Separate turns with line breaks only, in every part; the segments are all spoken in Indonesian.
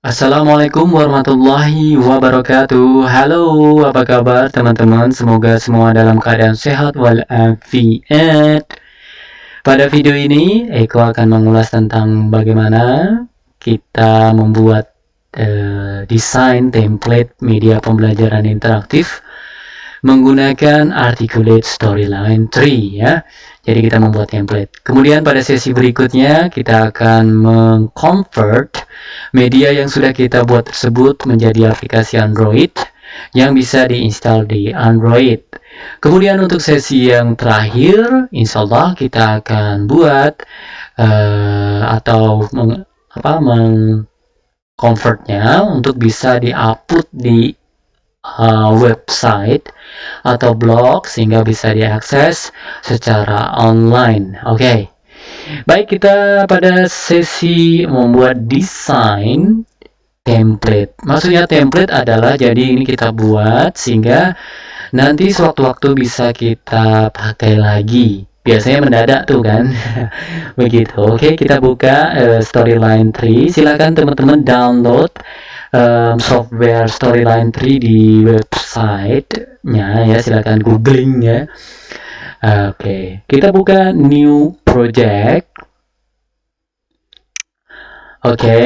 Assalamualaikum warahmatullahi wabarakatuh. Halo, apa kabar teman-teman? Semoga semua dalam keadaan sehat walafiat. Pada video ini, Eko akan mengulas tentang bagaimana kita membuat desain template media pembelajaran interaktif menggunakan Articulate Storyline Tree ya. Jadi kita membuat template. Kemudian pada sesi berikutnya kita akan mengconvert media yang sudah kita buat tersebut menjadi aplikasi Android yang bisa diinstal di Android. Kemudian untuk sesi yang terakhir, insya Allah kita akan buat atau mengconvertnya untuk bisa diupload di website atau blog sehingga bisa diakses secara online. Oke. Baik, kita pada sesi membuat desain template. Maksudnya template adalah jadi ini kita buat sehingga nanti sewaktu-waktu bisa kita pakai lagi. Biasanya mendadak tuh kan. Begitu. Oke, kita buka Storyline Tree. Silakan teman-teman download software Storyline Tree di website-nya ya, silakan googling ya. Oke, kita buka new project. Oke,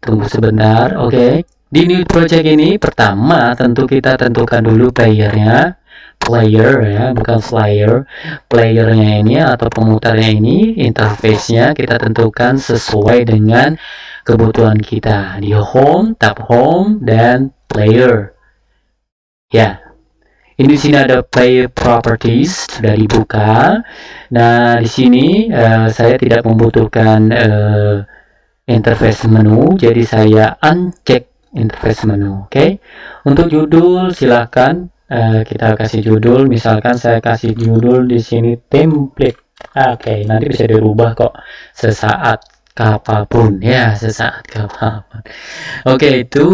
tunggu sebentar. Oke, di new project ini pertama tentu kita tentukan dulu playernya, player ya, bukan flyer. Playernya ini atau pemutarnya ini, interface-nya kita tentukan sesuai dengan kebutuhan kita di home, tab home, dan player. Ya, ini di sini ada play properties sudah dibuka. Nah, di sini saya tidak membutuhkan interface menu, jadi saya uncheck interface menu. Oke, untuk judul silahkan kita kasih judul. Misalkan saya kasih judul di sini template. Oke, nanti bisa dirubah kok sesaat kapanpun ya, sesaat kapanpun. Oke, itu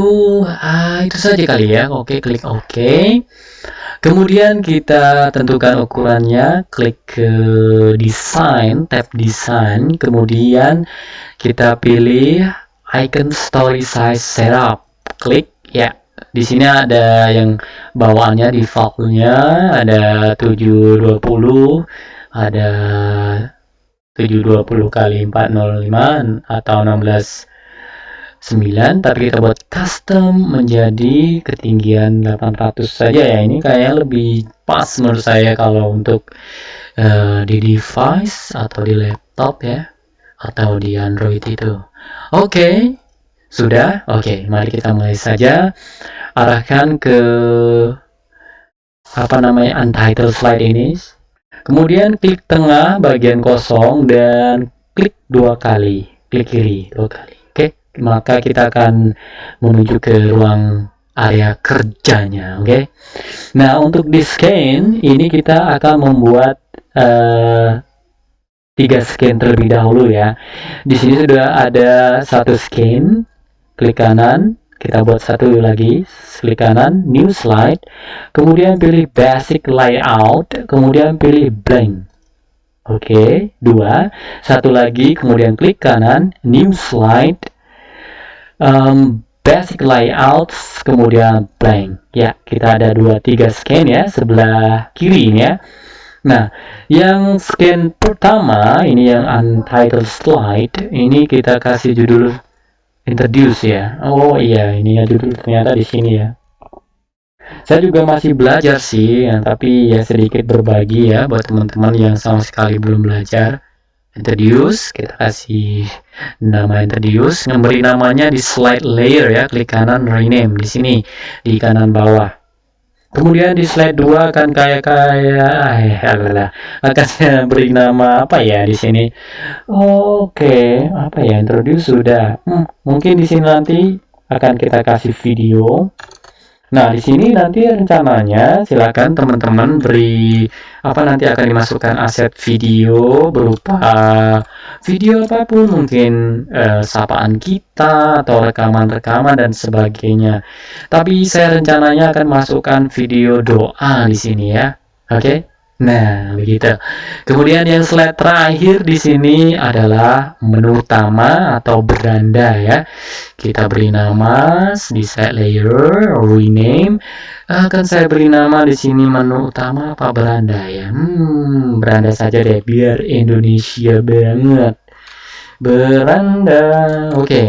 saja kali ya. Oke, klik OK. Kemudian kita tentukan ukurannya, klik ke design, tab design, kemudian kita pilih icon story size setup, klik ya. Di sini ada yang bawaannya defaultnya ada 720, ada 720 kali 405 atau 16:9, tapi kita buat custom menjadi ketinggian 800 saja ya. Ini kayaknya lebih pas menurut saya kalau untuk di device atau di laptop ya, atau di Android itu. Oke, sudah. Oke, mari kita mulai saja. Arahkan ke untitled slide ini. Kemudian klik tengah bagian kosong dan klik 2 kali, klik kiri 2 kali. Oke, maka kita akan menuju ke ruang area kerjanya. Oke. Nah, untuk di scan ini kita akan membuat 3 scan terlebih dahulu ya. Di sini sudah ada 1 scan, klik kanan. Kita buat 1 lagi, klik kanan, new slide, kemudian pilih basic layout, kemudian pilih blank. Oke, 2, 1 lagi, kemudian klik kanan, new slide, basic layout, kemudian blank. Ya, kita ada 3 scan ya, sebelah kiri ini ya. Nah, yang scan pertama, ini yang untitled slide, ini kita kasih judul introduce ya. Oh iya, ini ya judul ternyata di sini ya. Saya juga masih belajar sih, ya, tapi ya sedikit berbagi ya buat teman-teman yang sama sekali belum belajar. Introduce, kita kasih nama introduce, memberi namanya di slide layer ya, klik kanan rename di sini di kanan bawah. Kemudian di slide 2 akan akan beri nama apa ya di sini. Oke, apa ya, introduce sudah. Mungkin di sini nanti akan kita kasih video. Nah, di sini nanti rencananya silakan teman-teman beri nanti akan dimasukkan aset video berupa video apapun, mungkin sapaan kita atau rekaman-rekaman dan sebagainya. Tapi saya rencananya akan masukkan video doa di sini ya. Oke. Nah, begitu. Kemudian yang slide terakhir di sini adalah menu utama atau beranda ya. Kita beri nama di set layer, rename. Akan saya beri nama di sini menu utama apa beranda ya? Beranda saja deh, biar Indonesia banget. Beranda, oke.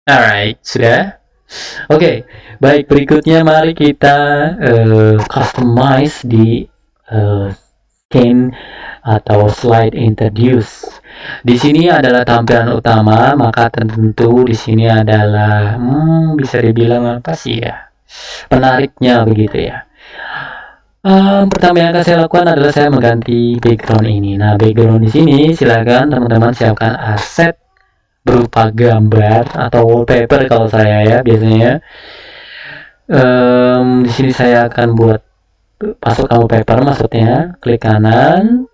Alright, sudah. Oke, baik, berikutnya mari kita customize di scan atau slide introduce. Di sini adalah tampilan utama, maka tentu di sini adalah bisa dibilang apa sih ya? Penariknya begitu ya. Pertama yang akan saya lakukan adalah saya mengganti background ini. Nah, background di sini silakan teman-teman siapkan aset berupa gambar atau wallpaper kalau saya ya biasanya. Di sini saya akan buat masukkan wallpaper, maksudnya klik kanan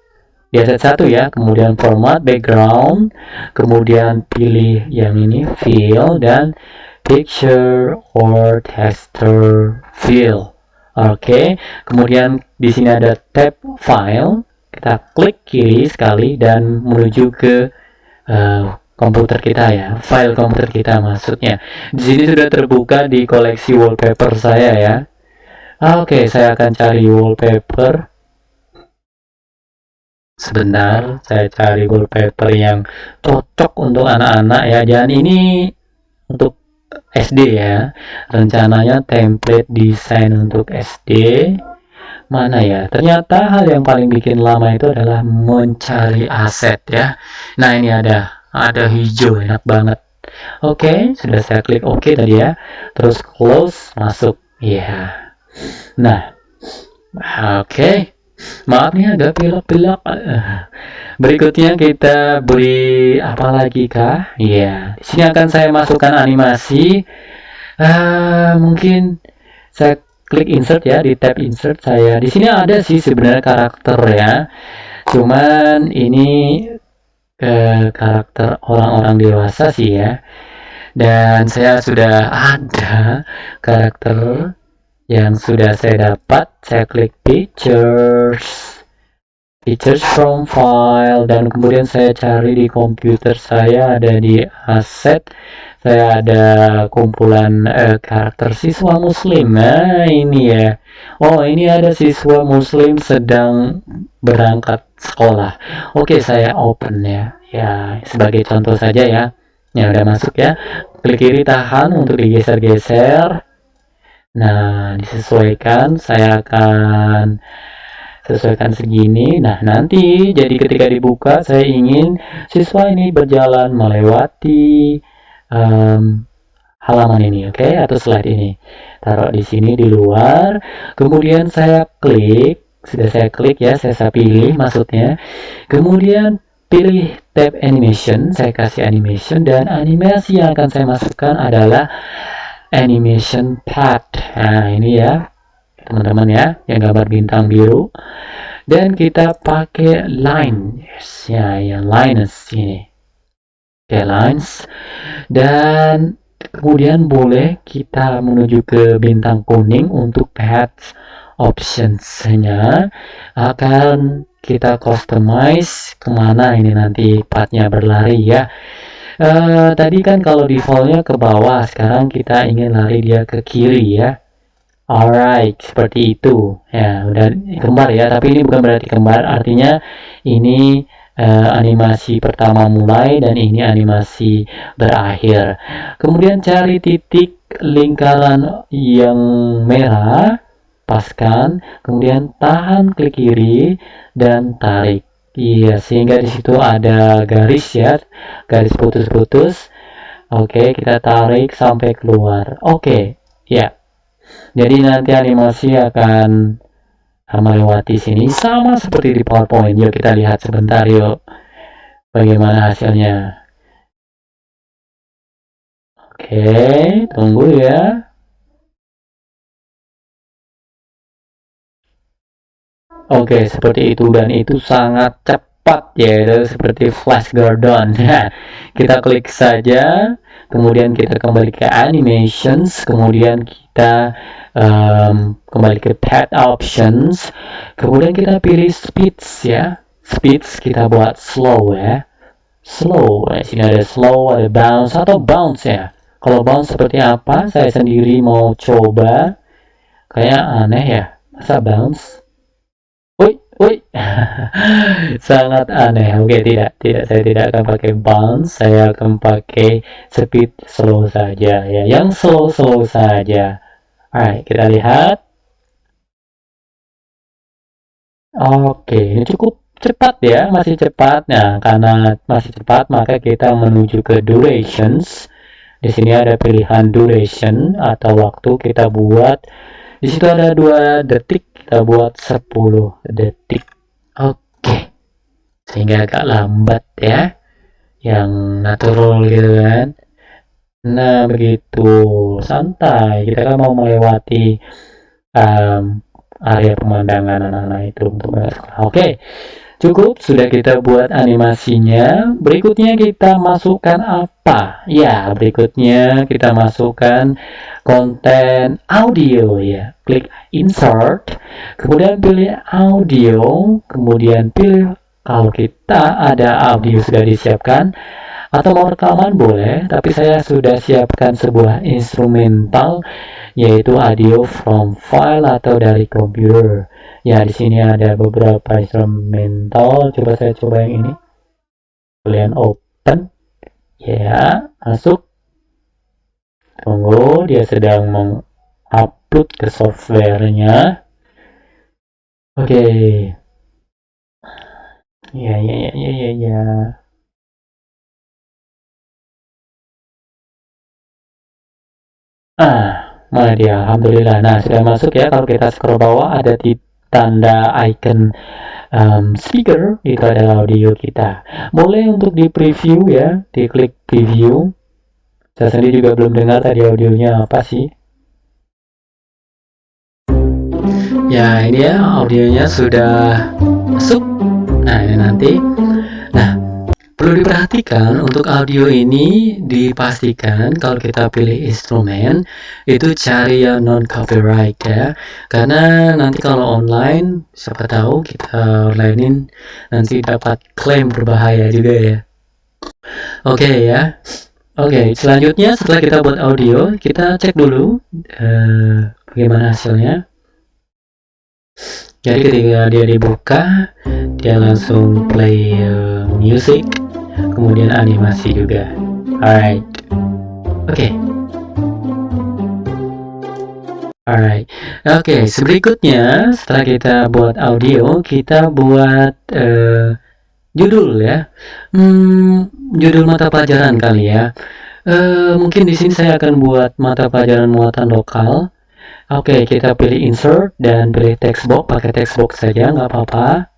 di aset 1 ya, kemudian format background, kemudian pilih yang ini fill dan picture or texture fill. Oke, kemudian di sini ada tab file, kita klik kiri sekali dan menuju ke komputer kita ya, file komputer kita maksudnya. Di sini sudah terbuka di koleksi wallpaper saya ya. Oke, saya akan cari wallpaper. Sebentar, saya cari wallpaper yang cocok untuk anak-anak ya. Dan ini untuk SD ya. Rencananya template desain untuk SD. Mana ya? Ternyata hal yang paling bikin lama itu adalah mencari aset ya. Nah, ini ada hijau, enak banget. Oke, sudah saya klik OK tadi ya. Terus close, masuk. Ya. Nah, oke. Maaf nih agak pilek-pilek. Berikutnya kita beri apa lagi kah? Iya. Di sini akan saya masukkan animasi. Mungkin saya klik insert ya, di tab insert saya. Di sini ada sih sebenarnya karakter ya. Cuman ini karakter orang-orang dewasa sih ya. Dan saya sudah ada karakter yang sudah saya dapat. Saya klik pictures from file, dan kemudian saya cari di komputer saya, ada di aset saya ada kumpulan karakter siswa muslim. Nah ini ya, oh ini ada siswa muslim sedang berangkat sekolah. Oke, saya open ya, sebagai contoh saja ya. Ya udah masuk ya, klik kiri tahan untuk digeser-geser. Nah, disesuaikan, saya akan sesuaikan segini. Nah, nanti jadi ketika dibuka, saya ingin siswa ini berjalan melewati halaman ini, oke, atau slide ini. Taruh di sini di luar. Kemudian saya klik, sudah saya klik ya, saya pilih maksudnya. Kemudian pilih tab animation, saya kasih animation, dan animasi yang akan saya masukkan adalah animation pad. Nah ini ya teman-teman ya, yang gambar bintang biru, dan kita pakai line ya, yang lines ini. Oke, lines, dan kemudian boleh kita menuju ke bintang kuning untuk pad options-nya. Akan kita customize kemana ini nanti padnya berlari ya. Tadi kan kalau defaultnya ke bawah, sekarang kita ingin lari dia ke kiri ya. Alright, seperti itu ya, udah kembar ya, tapi ini bukan berarti kembar, artinya ini animasi pertama mulai dan ini animasi berakhir. Kemudian cari titik lingkaran yang merah, paskan, kemudian tahan klik kiri dan tarik. Iya, sehingga di situ ada garis ya, garis putus-putus. Oke, kita tarik sampai keluar. Oke, ya. Jadi nanti animasi akan melewati sini sama seperti di PowerPoint. Yuk kita lihat sebentar yuk bagaimana hasilnya. Oke, tunggu ya. Oke, seperti itu, dan itu sangat cepat ya, itu seperti Flash Gordon. Kita klik saja, kemudian kita kembali ke animations, kemudian kita kembali ke pad options, kemudian kita pilih speeds ya. Speeds kita buat slow ya. Slow, di sini ada slow, ada bounce atau bounce ya. Kalau bounce seperti apa? Saya sendiri mau coba. Kayak aneh ya. Masa bounce? Woi, sangat aneh. Oke, tidak, saya tidak akan pakai bounce. Saya akan pakai speed slow saja ya. Yang slow saja. Alright, kita lihat. Oke, ini cukup cepat ya, masih cepat. Nah, karena masih cepat, maka kita menuju ke durations. Di sini ada pilihan duration atau waktu kita buat. Di situ ada 2 detik, kita buat 10 detik. Oke. Sehingga agak lambat ya. Yang natural gitu kan. Nah, begitu. Santai. Kita kan mau melewati area pemandangan anak-anak itu untuk sekolah. Oke. Cukup, sudah kita buat animasinya. Berikutnya kita masukkan apa? Ya, berikutnya kita masukkan konten audio ya. Klik insert, kemudian pilih audio, kemudian pilih kalau kita ada audio sudah disiapkan atau mau rekaman boleh, tapi saya sudah siapkan sebuah instrumental yaitu audio from file atau dari komputer. Ya, di sini ada beberapa instrumental. Coba saya coba yang ini. Kalian open. Ya, masuk. Tunggu, dia sedang mengupload ke softwarenya. Oke. Ya. Mana dia? Alhamdulillah. Nah, sudah masuk ya. Kalau kita scroll bawah ada di tanda icon speaker, itu adalah audio kita. Boleh untuk di preview ya, diklik preview. Saya sendiri juga belum dengar tadi audionya apa sih. Ya, ini ya audionya sudah masuk. Nah, ini nanti. Nah, perlu diperhatikan untuk audio ini dipastikan kalau kita pilih instrumen itu cari yang non copyright ya, karena nanti kalau online siapa tahu kita onlinein nanti dapat klaim berbahaya juga ya. Oke ya. Oke, selanjutnya setelah kita buat audio kita cek dulu bagaimana hasilnya. Jadi ketika dia dibuka dia langsung play music, kemudian animasi juga. Alright. Oke. Alright. Oke, berikutnya setelah kita buat audio, kita buat judul ya. Judul mata pelajaran kali ya. Mungkin di sini saya akan buat mata pelajaran muatan lokal. Oke, kita pilih insert dan pilih text box, pakai text box saja, nggak apa-apa.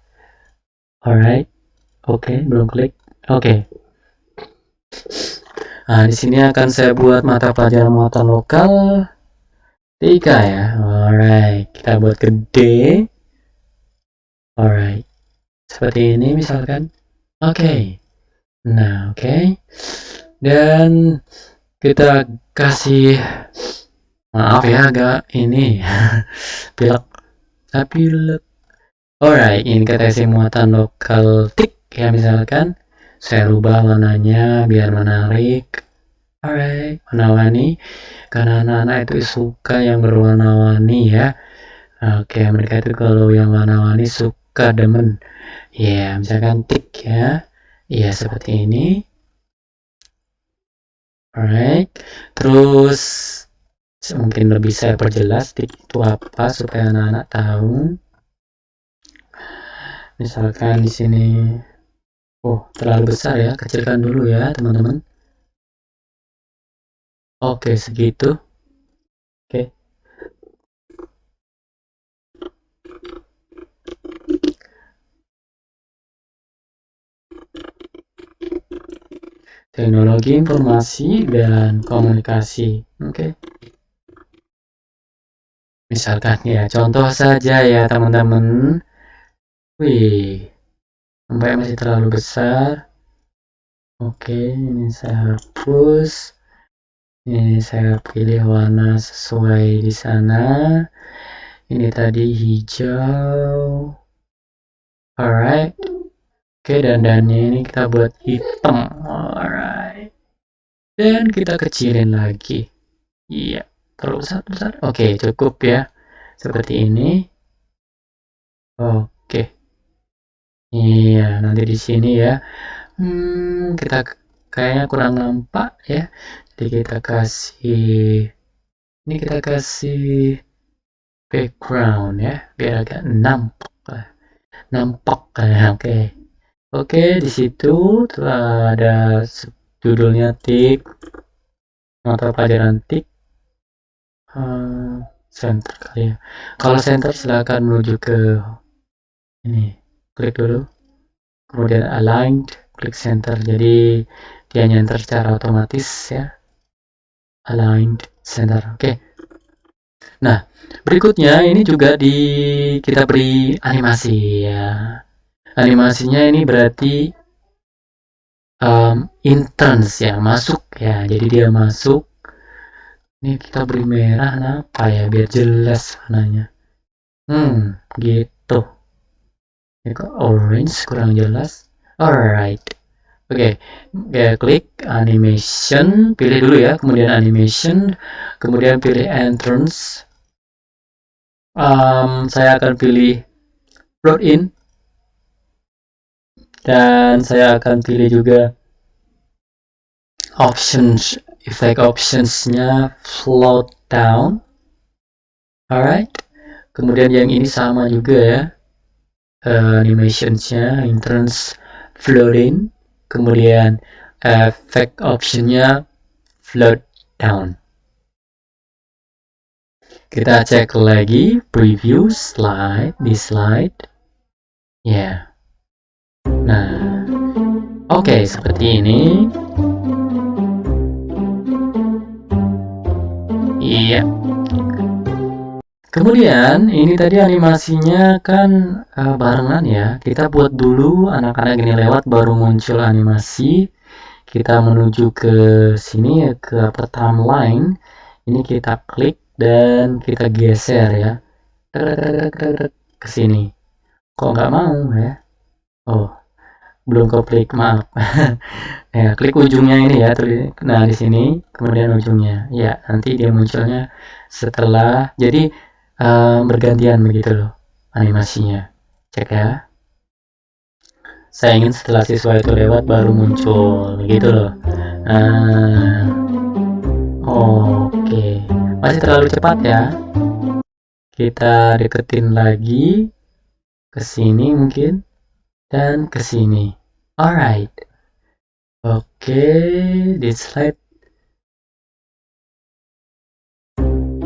Alright. Oke, belum klik. Oke. Nah, di sini akan saya buat mata pelajaran muatan lokal 3 ya. Alright, kita buat gede. Alright. Seperti ini misalkan. Oke. Nah, oke. Dan kita kasih, maaf ya agak ini pilek. Alright, ini kita kasih muatan lokal tik ya, misalkan saya rubah warnanya biar menarik. Alright, warna-warni karena anak-anak itu suka yang berwarna-warni ya. Oke, mereka itu kalau yang warna-warni suka, demen ya. Misalkan tik ya. Ya, seperti ini. Alright, terus mungkin lebih saya perjelas tik itu apa supaya anak-anak tahu. Misalkan di sini, oh terlalu besar ya, kecilkan dulu ya teman-teman. Oke, segitu. Oke. Teknologi informasi dan komunikasi. Oke. Misalkan ya, contoh saja ya teman-teman. Wih, sampai masih terlalu besar. Oke, ini saya hapus. Ini saya pilih warna sesuai di sana. Ini tadi hijau. Alright. Oke, dandannya ini kita buat hitam. Alright. Dan kita kecilin lagi. Iya, terlalu besar. Oke, cukup ya. Seperti ini. Oke. Iya, nanti di sini ya. Kita kayaknya kurang nampak ya. Jadi kita kasih, ini kita kasih background ya, biar agak nampak kayak. Oke, di situ telah ada judulnya tik mata pelajaran tik center kali ya. Kalau center silakan menuju ke ini, klik dulu, kemudian aligned, klik center. Jadi dia nyenter secara otomatis ya. Aligned center. Oke. Nah, berikutnya ini juga kita beri animasi ya. Animasinya ini berarti interns ya, masuk ya. Jadi dia masuk. Ini kita beri merah apa ya biar jelas warnanya. Gitu. Ini kok orange kurang jelas. Alright. Oke, klik animation, pilih dulu ya, kemudian animation, kemudian pilih entrance. Saya akan pilih float in, dan saya akan pilih juga options, effect optionsnya float down. Alright, kemudian yang ini sama juga ya, animationsnya entrance float in, kemudian effect optionnya float down. Kita cek lagi preview slide di slide ya. Nah, oke, seperti ini. Iya. Kemudian ini tadi animasinya kan barengan ya. Kita buat dulu anak-anak ini lewat baru muncul animasi. Kita menuju ke sini ke timeline. Ini kita klik dan kita geser ya. Ke sini. Kok nggak mau ya? Oh, belum klik, maaf. Ya, klik ujungnya ini ya. Nah, di sini kemudian ujungnya. Ya, nanti dia munculnya setelah. Jadi bergantian begitu loh animasinya. Cek ya. Saya ingin setelah siswa itu lewat baru muncul begitu loh. Oke. Masih terlalu cepat ya. Kita deketin lagi ke sini mungkin dan ke sini. Alright. Oke, di slide.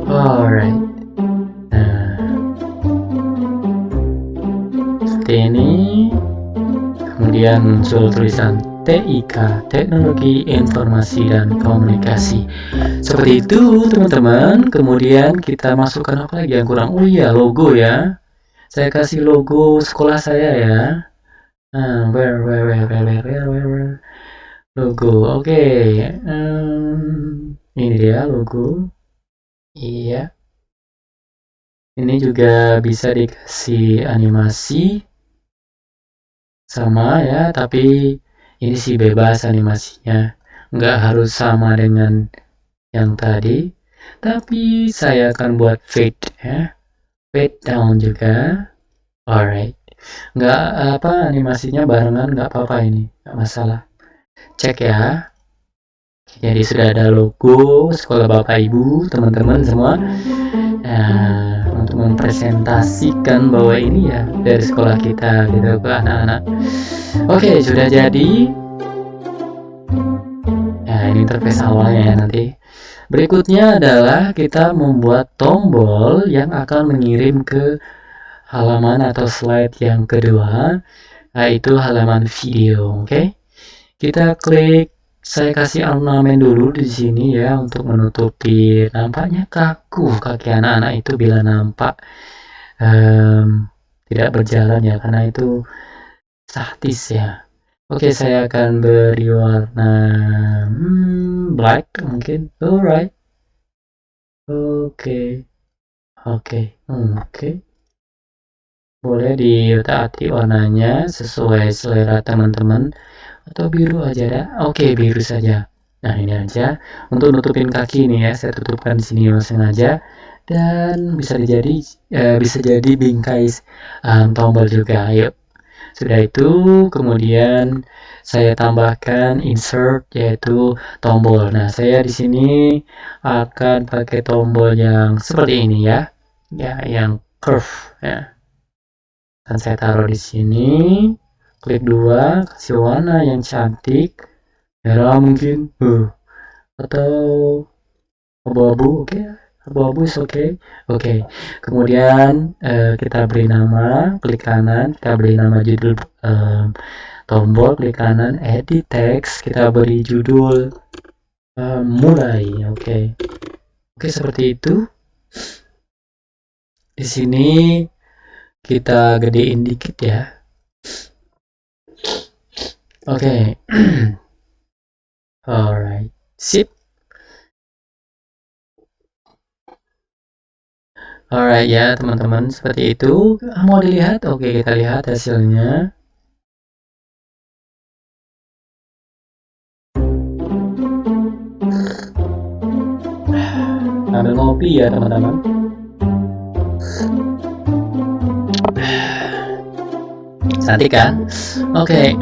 Alright. Ini kemudian muncul tulisan TIK, Teknologi Informasi dan Komunikasi. Seperti itu teman-teman. Kemudian kita masukkan apa lagi yang kurang? Oh iya, logo ya. Saya kasih logo sekolah saya ya. Where logo. Oke. Ini dia logo. Iya. Ini juga bisa dikasih animasi sama ya, tapi ini sih bebas animasinya, nggak harus sama dengan yang tadi, tapi saya akan buat fade ya, fade down juga. Alright, nggak animasinya barengan nggak apa-apa, ini nggak masalah. Cek ya. Jadi sudah ada logo sekolah Bapak Ibu teman-teman semua. Nah, untuk mempresentasikan bahwa ini ya dari sekolah kita gitu ke anak-anak. Oke, sudah jadi. Nah, ini interface awalnya ya nanti. Berikutnya adalah kita membuat tombol yang akan mengirim ke halaman atau slide yang kedua, yaitu halaman video. Oke, kita klik. Saya kasih ornamen dulu di sini ya untuk menutupi, nampaknya kaku kaki anak-anak itu bila nampak tidak berjalan ya, karena itu statis ya. Oke, saya akan beri warna black mungkin. Alright. Oke. Oke. Boleh ditaati warnanya sesuai selera teman-teman, atau biru aja dah. Oke, biru saja. Nah, ini aja untuk nutupin kaki nih ya. Saya tutupkan di sini sengaja, dan bisa jadi bingkai tombol juga. Yuk. Sudah itu, kemudian saya tambahkan insert, yaitu tombol. Nah, saya di sini akan pakai tombol yang seperti ini ya. Ya, yang curve ya. Dan saya taruh di sini. Klik 2, kasih warna yang cantik. Merah mungkin. Atau abu-abu, oke. Abu-abu is oke. Kemudian kita beri nama, klik kanan, kita beri nama judul tombol, klik kanan, edit text, kita beri judul mulai, oke. Oke, seperti itu. Di sini kita gedein dikit ya. Oke. Alright, sip. Alright ya teman-teman, seperti itu. Mau dilihat? Oke, kita lihat hasilnya. Ambil ngopi ya teman-teman. Cantik kan? Oke.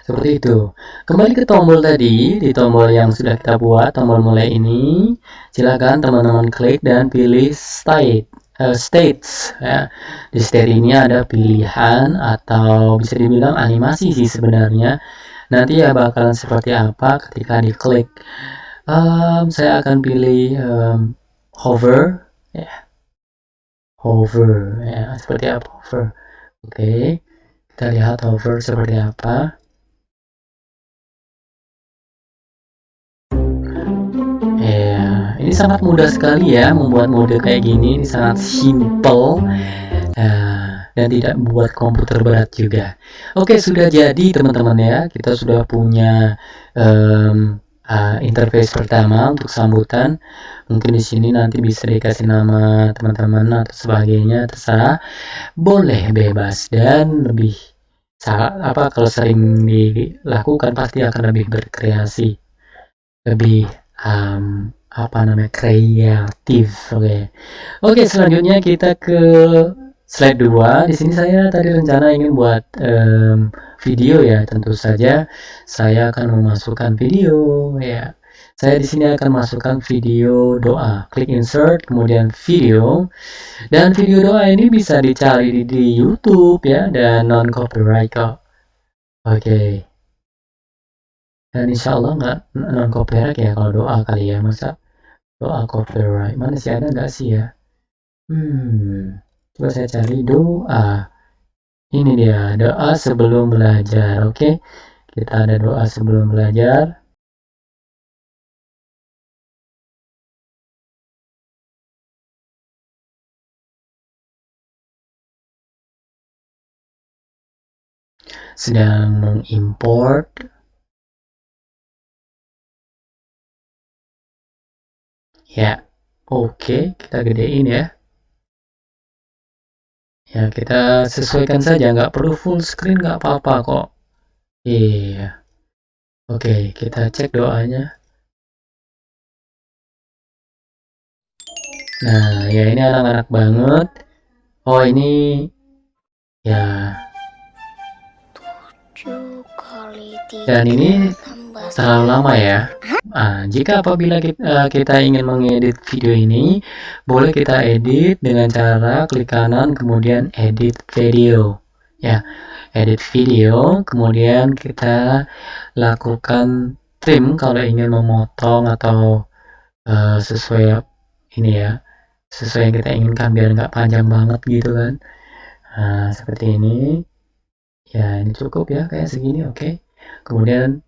Seperti itu. Kembali ke tombol tadi, di tombol yang sudah kita buat, tombol mulai ini, silakan teman-teman klik dan pilih states ya. Di state ini ada pilihan atau bisa dibilang animasi sih sebenarnya. Nanti ya bakalan seperti apa ketika diklik. Saya akan pilih hover ya. Hover ya, seperti apa hover. Oke. Kita lihat hover seperti apa. Ya, ini sangat mudah sekali ya membuat mode kayak gini. Ini sangat simple dan tidak membuat komputer berat juga. Oke, sudah jadi teman-teman ya. Kita sudah punya interface pertama untuk sambutan. Mungkin di sini nanti bisa dikasih nama teman-teman atau sebagainya, terserah. Boleh bebas, dan lebih kalau sering dilakukan pasti akan lebih berkreasi, lebih kreatif. Oke, selanjutnya kita ke slide 2. Di sini saya tadi rencana ingin buat video ya. Tentu saja saya akan memasukkan video ya. Saya di sini akan masukkan video doa. Klik insert, kemudian video. Dan video doa ini bisa dicari di YouTube ya, dan non copyright kok. Oke. Dan insya Allah nggak non copyright ya kalau doa kali ya. Masa doa copyright? Mana sih, ada nggak sih ya? Coba saya cari doa. Ini dia, doa sebelum belajar. Oke. Kita ada doa sebelum belajar. Sedang mengimport. Ya. Oke, kita gedein ya. Ya, kita sesuaikan saja, nggak perlu full screen, nggak apa-apa kok. Iya. Oke, kita cek doanya. Nah, ya ini anak-anak banget. Oh, ini ya. Dan ini terlalu lama ya. Jika apabila kita ingin mengedit video ini, boleh kita edit dengan cara klik kanan kemudian edit video. Ya, edit video, kemudian kita lakukan trim kalau ingin memotong atau sesuai ini ya, sesuai yang kita inginkan biar nggak panjang banget gitu kan. Seperti ini ya, ini cukup ya kayak segini. Oke. Kemudian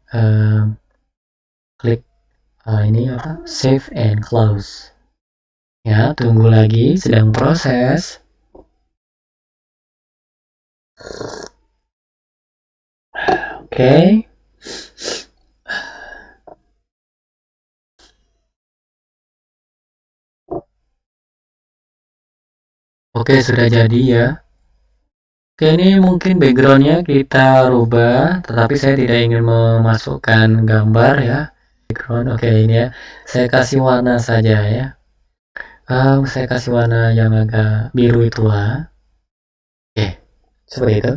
klik ini apa, save and close ya. Tunggu lagi, sedang proses. Oke. Oke, sudah jadi ya. Oke, ini mungkin backgroundnya kita rubah, tetapi saya tidak ingin memasukkan gambar ya. Background, oke ini ya. Saya kasih warna saja ya. Saya kasih warna yang agak biru itulah. Oke, seperti itu.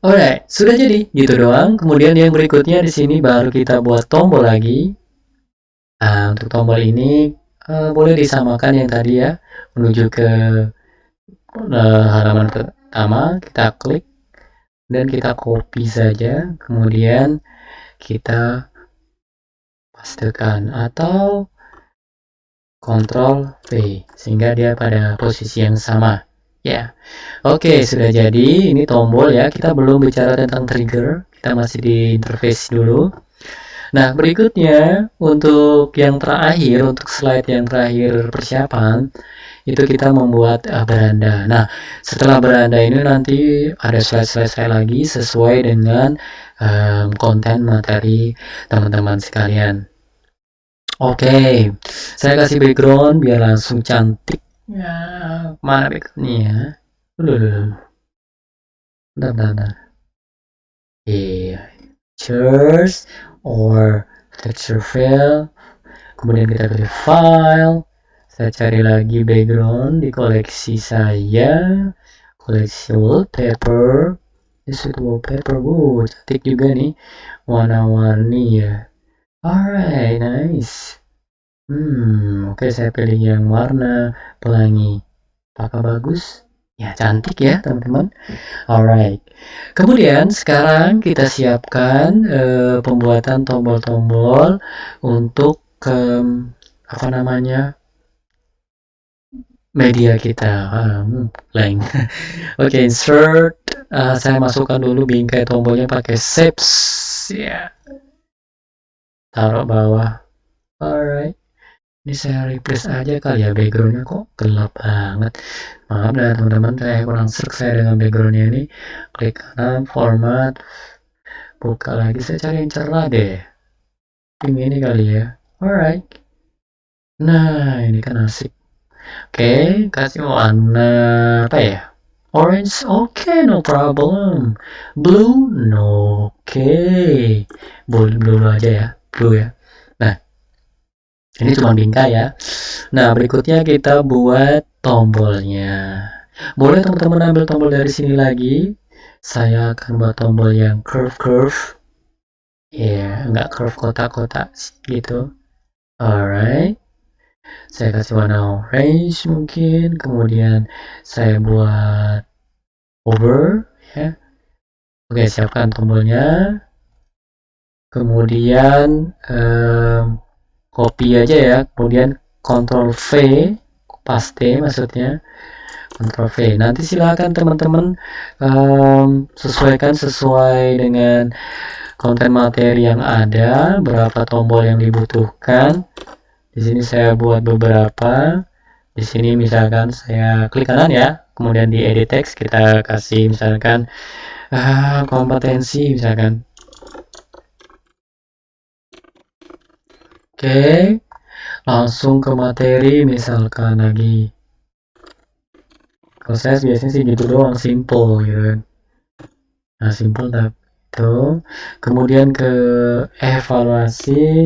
Alright, sudah jadi gitu doang. Kemudian yang berikutnya di sini baru kita buat tombol lagi. Untuk tombol ini boleh disamakan yang tadi ya, menuju ke halaman pertama. Kita klik dan kita copy saja. Kemudian kita pastekan atau Ctrl V sehingga dia pada posisi yang sama. Ya, oke sudah jadi. Ini tombol ya. Kita belum bicara tentang trigger. Kita masih di interface dulu. Nah berikutnya untuk yang terakhir, untuk slide yang terakhir persiapan, itu kita membuat beranda. Nah setelah beranda ini nanti ada slide-slide lagi sesuai dengan konten materi teman-teman sekalian. Oke, saya kasih background biar langsung cantik. Ya, mana backgroundnya? Bentar. Iya, pictures or texture file. Kemudian kita pilih file. Saya cari lagi background di koleksi saya. Koleksi wallpaper. This is wallpaper. Cantik juga nih. Warna-warni ya. Alright, nice. Oke, saya pilih yang warna pelangi. Apakah bagus? Ya, cantik ya, teman-teman. Alright. Kemudian sekarang kita siapkan pembuatan tombol-tombol untuk apa namanya? Media kita. Blank. Oke, insert. Saya masukkan dulu bingkai tombolnya pakai shapes. Ya. Taruh bawah. Alright. Ini saya replace aja kali ya, backgroundnya kok gelap banget. Maaf ya teman-teman, saya kurang serk saya dengan backgroundnya ini. Klik kanan, format, buka lagi. Saya cari yang cerah deh. Ini kali ya. Alright. Nah ini kan asik. Oke, kasih warna apa ya? Orange, oke, no problem. Blue, no, oke. Blue aja ya, blue ya. Nah, ini cuma bingkai ya. Nah, berikutnya kita buat tombolnya. Boleh teman-teman ambil tombol dari sini lagi. Saya akan buat tombol yang curve. Ya, nggak curve kotak-kotak gitu. Alright. Saya kasih warna orange mungkin. Kemudian saya buat over. Ya. Oke, siapkan tombolnya. Kemudian copy aja ya. Kemudian Ctrl V. Paste maksudnya. Ctrl V. Nanti silakan teman-teman sesuaikan sesuai dengan konten materi yang ada, berapa tombol yang dibutuhkan. Di sini saya buat beberapa. Di sini misalkan saya klik kanan ya, kemudian di edit text kita kasih misalkan kompetensi misalkan. Oke, langsung ke materi misalkan lagi. Kalau saya biasanya sih gitu doang, simple gitu kan. Nah, simple itu. Kemudian ke evaluasi.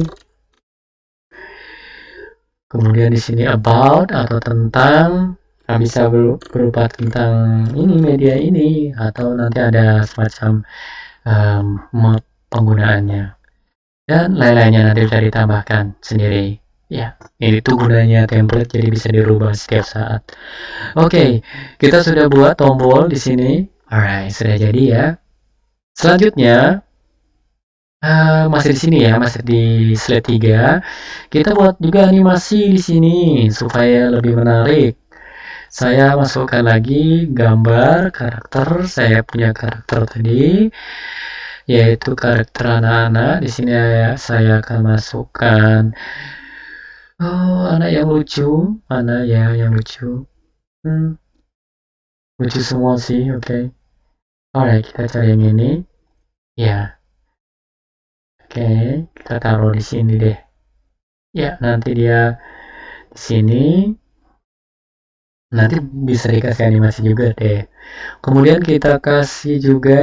Kemudian di sini about atau tentang. Nah, bisa berupa tentang ini media ini atau nanti ada semacam mode penggunaannya dan lain-lainnya nanti bisa ditambahkan sendiri. Ya, ini tuh gunanya template jadi bisa dirubah setiap saat. Oke, kita sudah buat tombol di sini. Alright, sudah jadi ya. Selanjutnya masih di sini ya, masih di slide 3. Kita buat juga animasi di sini supaya lebih menarik. Saya masukkan lagi gambar karakter. Saya punya karakter tadi, yaitu karakter anak-anak. Di sini saya akan masukkan anak yang lucu. Mana ya yang lucu? Lucu semua sih, oke. Alright, kita cari yang ini. Ya. Oke, kita taruh di sini deh. Ya, nanti dia di sini. Nanti bisa dikasih animasi juga deh. Kemudian kita kasih juga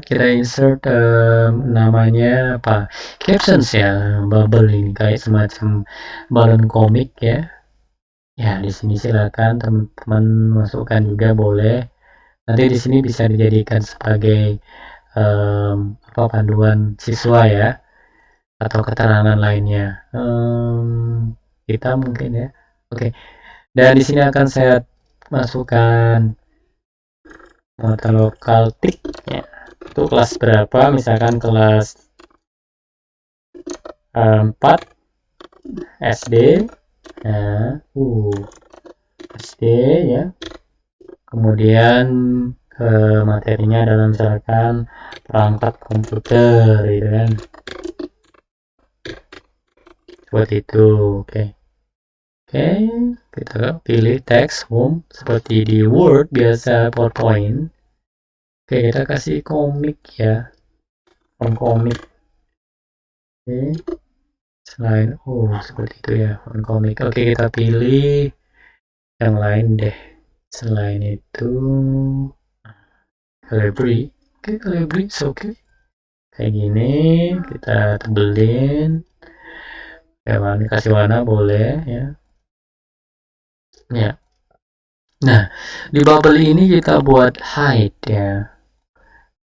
kita insert namanya apa? Captions ya, bubble ini kayak semacam balon komik ya. Ya, di sini silakan teman-teman masukkan juga boleh. Nanti di sini bisa dijadikan sebagai apa, panduan siswa ya, atau keterangan lainnya. Kita mungkin ya. Oke. Dan di sini akan saya masukkan mata lokal tik ya. Itu kelas berapa? Misalkan kelas 4 SD. Nah, SD ya. Kemudian materinya adalah misalkan perangkat komputer gitu kan. Seperti itu. Oke, kita pilih text home seperti di Word biasa, PowerPoint. Oke, kita kasih komik ya, font komik. Oke, selain seperti itu ya, font komik. Oke, kita pilih yang lain deh. Selain itu Calibri. Oke, Calibri oke. Kayak gini kita tebelin. Kasih warna boleh ya. Ya. Nah, di bubble ini kita buat height ya.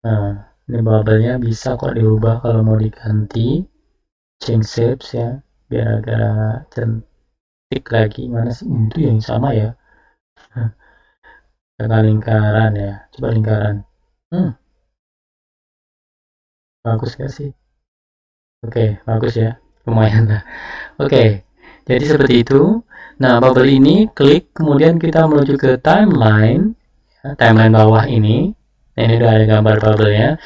Nah, ini bubble-nya bisa kok diubah kalau mau diganti. Change shapes ya, biar agak cantik lagi. Mana sih? Itu yang sama ya. Dengan lingkaran ya. Coba lingkaran. Bagus gak sih? Oke, bagus ya. Lumayan lah. Oke. Jadi seperti itu. Nah, bubble ini klik, kemudian kita menuju ke timeline. Ya, timeline bawah ini. Nah, ini udah ada gambar bubble-nya.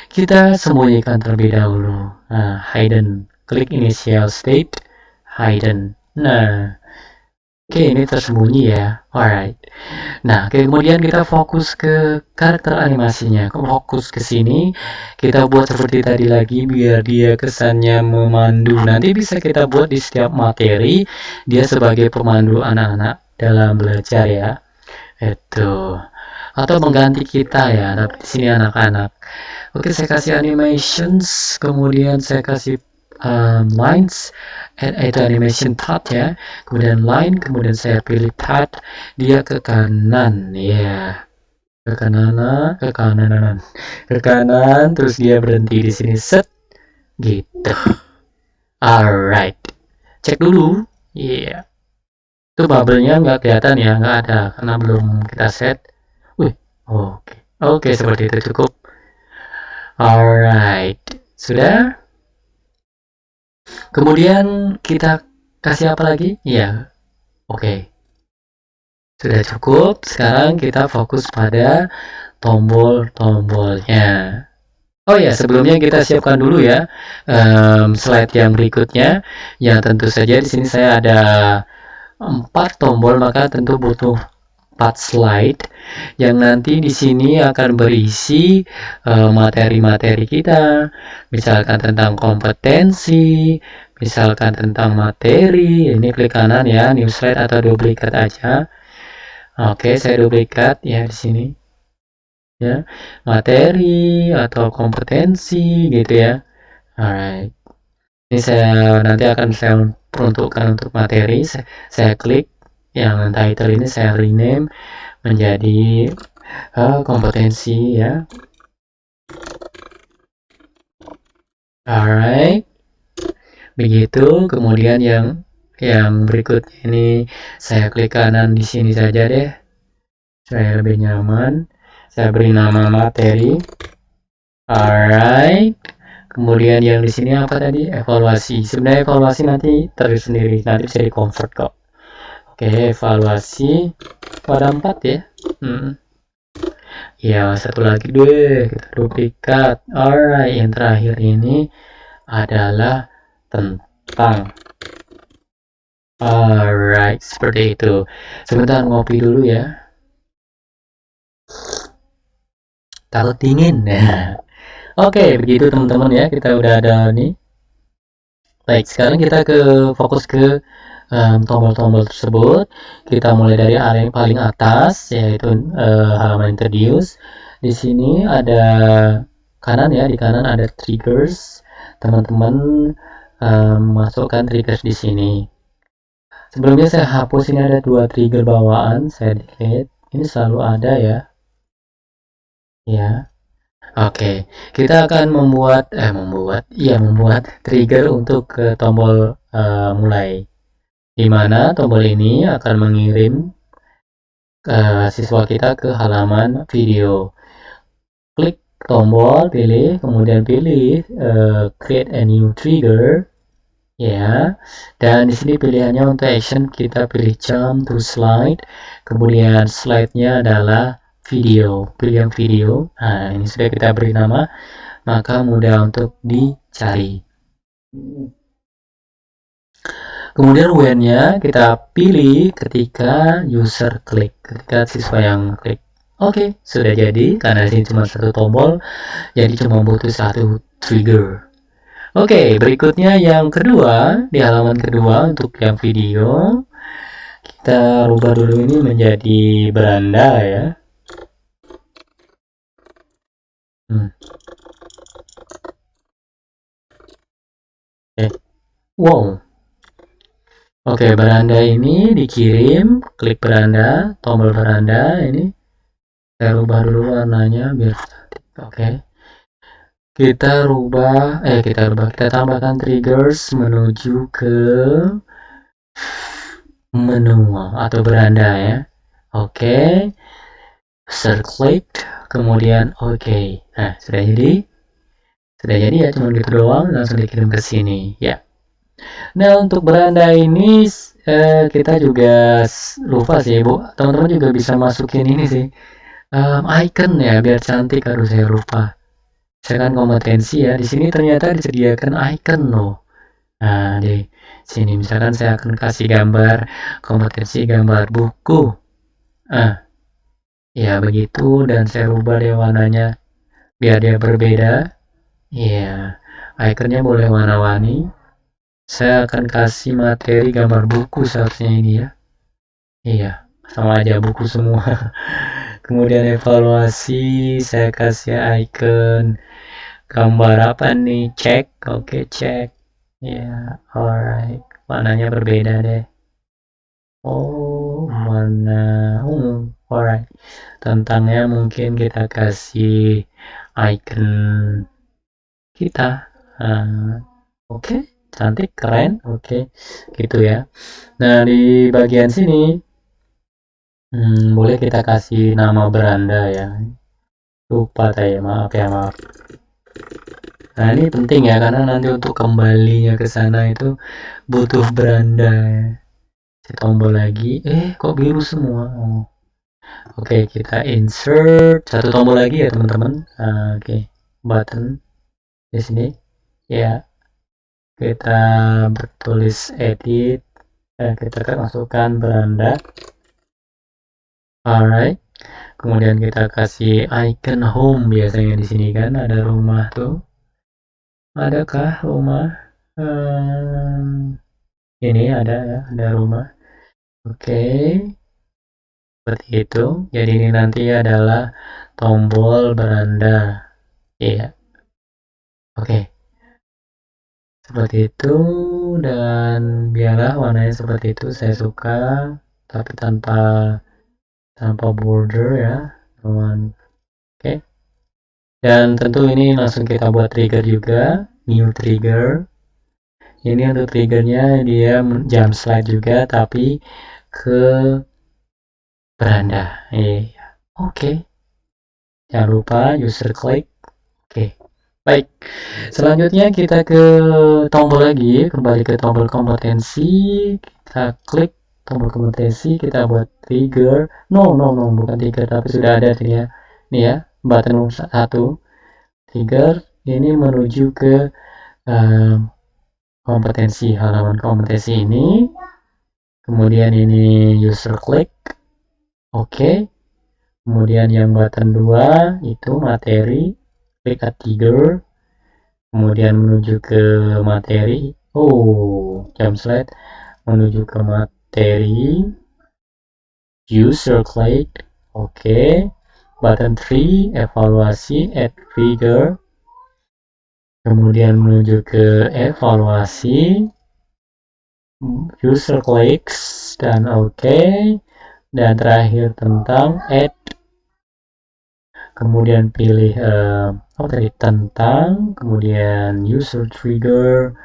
Kita sembunyikan terlebih dahulu. Nah, hidden. Klik initial state, hidden. Nah, oke, ini tersembunyi ya. Alright. Nah, kemudian kita fokus ke karakter animasinya. Fokus ke sini. Kita buat seperti tadi lagi biar dia kesannya memandu. Nanti bisa kita buat di setiap materi dia sebagai pemandu anak-anak dalam belajar ya. Itu. Atau mengganti kita ya, tapi di sini anak-anak. Oke, saya kasih animations, kemudian saya kasih lines, itu animation path ya, kemudian line, kemudian saya pilih path, dia ke kanan ya, ke kanan, terus dia berhenti di sini set, gitu. Alright, cek dulu, iya. Itu bubble-nya nggak kelihatan ya, nggak ada karena belum kita set. Oke, seperti itu cukup. Alright, sudah. Kemudian kita kasih apa lagi? Ya, oke. Sudah cukup. Sekarang kita fokus pada tombol-tombolnya. Oh ya, sebelumnya kita siapkan dulu ya slide yang berikutnya. Ya, tentu saja di sini saya ada 4 tombol, maka tentu butuh 4 slide yang nanti di sini akan berisi materi-materi kita, misalkan tentang kompetensi, misalkan tentang materi. Ini klik kanan ya, new slide atau duplikat aja. Oke, saya duplikat ya di sini ya, materi atau kompetensi gitu ya. Alright, ini nanti akan saya peruntukkan untuk materi. Saya klik yang title ini, saya rename menjadi kompetensi ya. Alright, begitu. Kemudian yang berikutnya ini saya klik kanan di sini saja deh, saya lebih nyaman. Saya beri nama materi. Alright, kemudian yang di sini apa tadi? Evaluasi. Sebenarnya evaluasi nanti terus sendiri, nanti bisa di convert kok. Oke, evaluasi pada 4 ya. Ya, satu lagi deh, kita duplikat. Alright, yang terakhir ini adalah tentang. Alright, seperti itu. Sebentar ngopi dulu ya. Takut dingin. Oke, begitu teman-teman ya, kita udah ada nih. Baik, sekarang kita fokus ke tombol-tombol tersebut. Kita mulai dari area yang paling atas, yaitu halaman introduce. Di sini ada kanan ya, di kanan ada triggers. Teman-teman masukkan triggers di sini. Sebelumnya saya hapus, ini ada 2 trigger bawaan, saya delete. Ini selalu ada ya. Ya. Oke, kita akan membuat trigger untuk tombol mulai. Di mana tombol ini akan mengirim siswa kita ke halaman video. Klik tombol, pilih, kemudian pilih create a new trigger, ya. Dan di sini pilihannya untuk action kita pilih jump to slide, kemudian slide-nya adalah video, pilih yang video. Nah, ini sudah kita beri nama, maka mudah untuk dicari. Kemudian when-nya kita pilih ketika user klik, ketika siswa yang klik. Oke, sudah jadi, karena ini cuma satu tombol, jadi cuma butuh satu trigger. Oke, berikutnya yang kedua, di halaman kedua untuk yang video, kita rubah dulu ini menjadi beranda ya. Wow. Oke, beranda ini dikirim, klik beranda, tombol beranda ini. Saya rubah dulu warnanya biar cantik. Oke. Kita tambahkan triggers menuju ke menu atau beranda ya. Oke. Klik, kemudian oke. Nah, sudah jadi ya, cuma gitu doang, langsung dikirim ke sini ya. Nah, untuk beranda ini kita juga lupa sih, Bu. Teman-teman juga bisa masukin ini sih, icon ya, biar cantik. Harus saya lupa. Saya kan kompetensi ya. Di sini ternyata disediakan icon loh. Nah, di sini misalkan saya akan kasih gambar kompetensi, gambar buku. Ya begitu, dan saya rubah deh warnanya biar dia berbeda. Ya, iconnya boleh warna-warni. Saya akan kasih materi gambar buku seharusnya ini ya. Iya, sama aja buku semua. Kemudian evaluasi, saya kasih icon gambar apa nih? Cek, oke, cek. Ya, alright. Warnanya berbeda deh. Oh, warna alright. Tentangnya mungkin kita kasih icon kita. Oke. Cantik, keren, oke, gitu ya. Nah, di bagian sini boleh kita kasih nama beranda ya. Lupa saya, maaf. Nah, ini penting ya, karena nanti untuk kembalinya ke sana itu butuh beranda ya. Saya tombol lagi, kok biru semua? Oke, kita insert satu tombol lagi ya teman-teman. Oke, button di sini ya. Kita bertulis edit, kita akan masukkan beranda. Alright, kemudian kita kasih icon home. Biasanya di sini kan ada rumah tuh. Adakah rumah? Ini ada ya, ada rumah. Oke, seperti itu. Jadi ini nanti adalah tombol beranda. Iya. Oke. Seperti itu, dan biarlah warnanya seperti itu, saya suka, tapi tanpa border ya teman. Oke. Dan tentu ini langsung kita buat trigger juga, new trigger. Ini untuk triggernya dia jump slide juga, tapi ke beranda. Oke. Jangan lupa user klik. Oke. Baik, selanjutnya kita ke tombol lagi, kembali ke tombol kompetensi, kita klik tombol kompetensi, kita buat trigger, bukan trigger, tapi sudah ada ya, ini ya, button 1, trigger, ini menuju ke kompetensi, halaman kompetensi ini, kemudian ini user klik, oke, kemudian yang button 2, itu materi, klik trigger, kemudian menuju ke materi, jump slide, menuju ke materi, user click, oke. Button 3, evaluasi, add trigger, kemudian menuju ke evaluasi, user clicks, dan oke. Dan terakhir tentang add, kemudian pilih tentang, kemudian user trigger,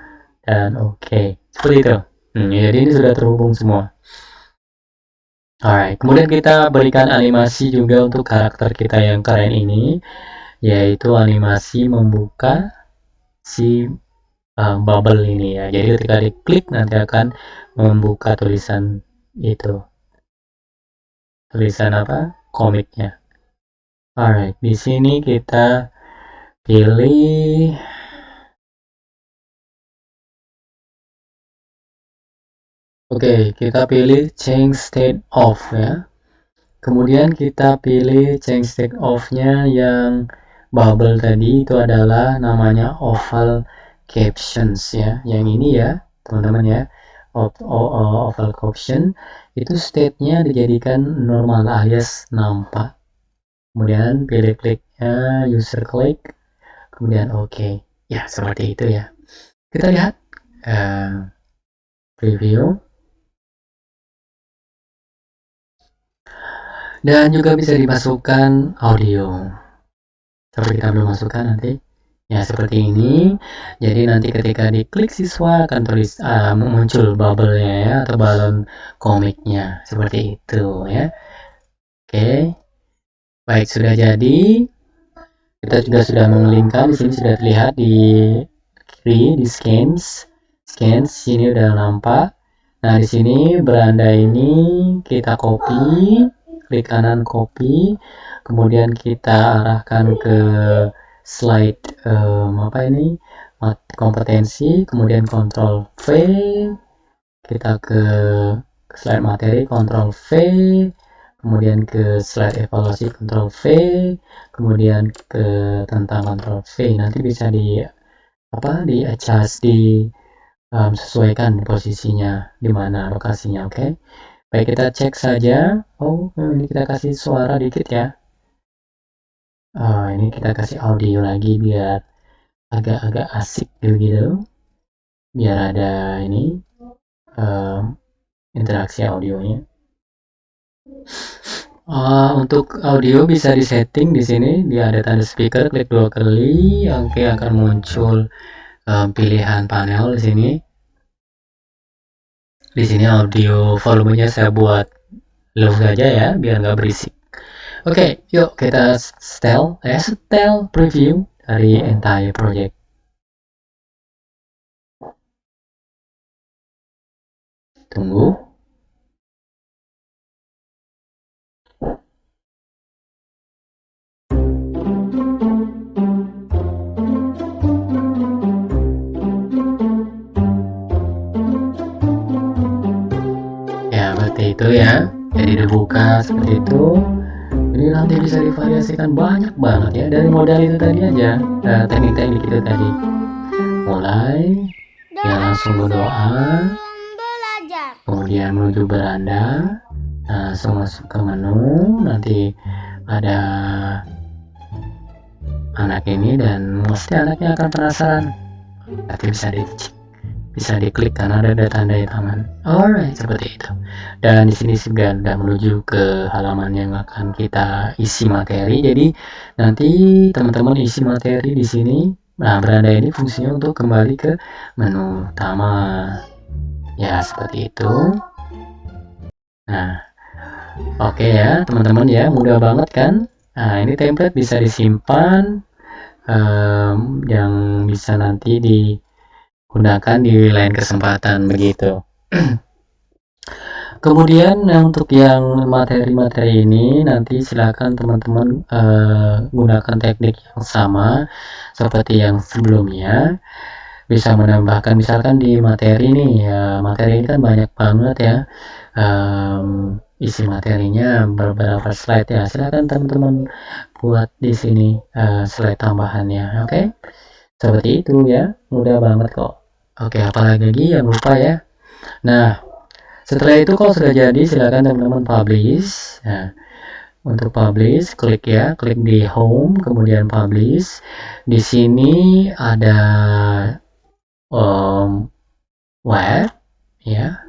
dan oke. Seperti itu. Jadi ini sudah terhubung semua. Alright, kemudian kita berikan animasi juga untuk karakter kita yang keren ini, yaitu animasi membuka si bubble ini ya. Jadi ketika diklik nanti akan membuka tulisan itu. Tulisan apa? Komiknya. Alright, di sini kita pilih kita pilih change state off ya. Kemudian kita pilih change state off-nya yang bubble tadi itu adalah namanya oval captions ya. Yang ini ya, teman-teman ya. Oval caption itu state-nya dijadikan normal alias nampak. Kemudian pilih kliknya user click, kemudian oke. Ya, seperti itu ya. Kita lihat preview. Dan juga bisa dimasukkan audio. Tapi kita belum masukkan nanti. Ya, seperti ini. Jadi nanti ketika diklik siswa akan muncul bubble-nya ya, atau balon komiknya. Seperti itu ya. Oke. Baik, sudah jadi. Kita juga sudah mengelingkan. Di sini sudah terlihat di kiri, di scans. Sini udah nampak. Nah, di sini beranda ini kita copy. Klik kanan copy, kemudian kita arahkan ke slide kompetensi, kemudian Ctrl V, kita ke slide materi Ctrl V, kemudian ke slide evaluasi Ctrl V, kemudian ke tentang Ctrl V. Nanti bisa di adjust, sesuaikan posisinya di mana lokasinya, oke? Baik, kita cek saja. Ini kita kasih suara dikit ya. Ini kita kasih audio lagi biar agak-agak asik gitu. Biar ada ini interaksi audionya. Untuk audio bisa disetting di sini. Dia ada tanda speaker, klik 2 kali, oke, akan muncul pilihan panel di sini. Di sini audio volumenya saya buat low saja ya, biar nggak berisik. Oke, yuk kita setel preview dari entire project. Tunggu. Seperti itu ya, jadi dibuka seperti itu. Ini nanti bisa divariasikan banyak banget ya, dari modal itu tadi aja, teknik-teknik itu tadi. Mulai ya langsung berdoa, kemudian menuju beranda, langsung masuk ke menu. Nanti ada anak ini dan mesti anaknya akan penasaran. Nanti bisa diklik karena ada tanda tangan. Alright, seperti itu. Dan di sini sudah menuju ke halaman yang akan kita isi materi. Jadi nanti teman-teman isi materi di sini. Nah, beranda ini fungsinya untuk kembali ke menu utama. Ya, seperti itu. Nah, oke ya, teman-teman ya, mudah banget kan? Nah, ini template bisa disimpan, yang bisa nanti digunakan di lain kesempatan begitu. Kemudian untuk yang materi-materi ini nanti silakan teman-teman gunakan teknik yang sama seperti yang sebelumnya. Bisa menambahkan misalkan di materi nih ya, materi ini kan banyak banget ya, isi materinya beberapa slide ya. Silakan teman-teman buat di sini slide tambahannya, oke? Seperti itu ya, mudah banget kok. Oke, apalagi yang lupa ya. Nah, Setelah itu kalau sudah jadi, silakan teman-teman publish. Nah, untuk publish, klik di home, kemudian publish. Di sini ada web, ya,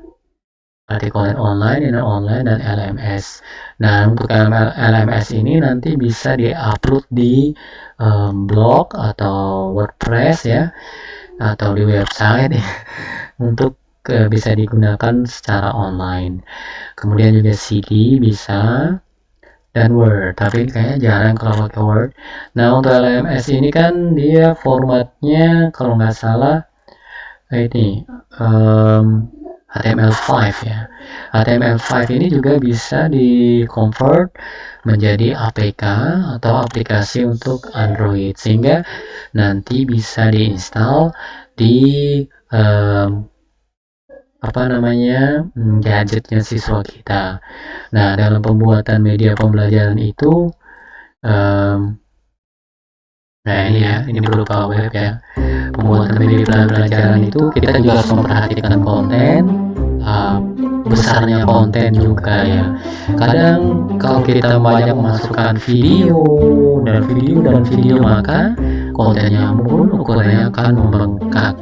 artikel online, dan LMS. Nah, untuk LMS ini nanti bisa di-upload di blog atau WordPress, ya, atau di website untuk bisa digunakan secara online. Kemudian juga CD bisa, dan Word, tapi kayaknya jarang kalau pakai Word. Nah, untuk LMS ini kan dia formatnya kalau nggak salah ini HTML5, ya. HTML5 ini juga bisa di convert menjadi APK atau aplikasi untuk Android, sehingga nanti bisa diinstal di gadgetnya siswa kita. Nah, dalam pembuatan media pembelajaran itu nah ini ya, ini berupa web, ya. Pembuatan media pembelajaran itu kita juga harus memperhatikan konten, besarnya konten juga, ya. Kadang kalau kita banyak memasukkan video, maka kontennya pun ukurannya akan membengkak,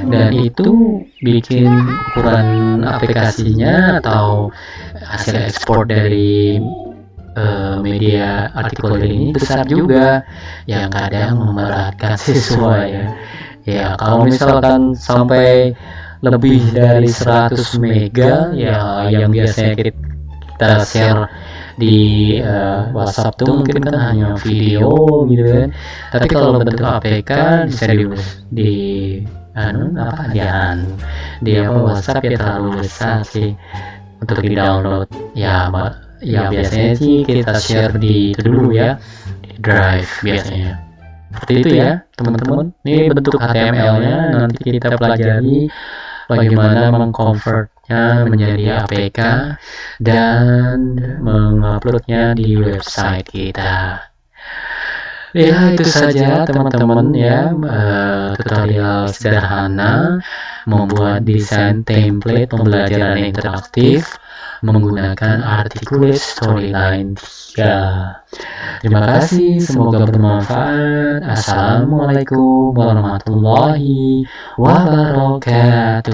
dan itu bikin ukuran aplikasinya atau hasil ekspor dari media artikel ini besar juga, yang kadang memberatkan siswa, ya. Ya, kalau misalkan sampai lebih dari 100 mega, ya, yang biasanya kita share di WhatsApp tuh mungkin kan hanya video gitu kan. Tapi kalau bentuk APK bisa di WhatsApp ya terlalu besar sih untuk di download. Ya biasanya sih kita share di itu dulu, ya, di Drive biasanya. Seperti itu, ya teman-teman. Ini bentuk HTML-nya, nanti kita pelajari bagaimana mengconvertnya menjadi APK dan menguploadnya di website kita. Ya, itu saja teman-teman, ya, tutorial sederhana membuat desain template pembelajaran interaktif menggunakan Articulate Storyline 3. Terima kasih, semoga bermanfaat. Assalamualaikum warahmatullahi wabarakatuh.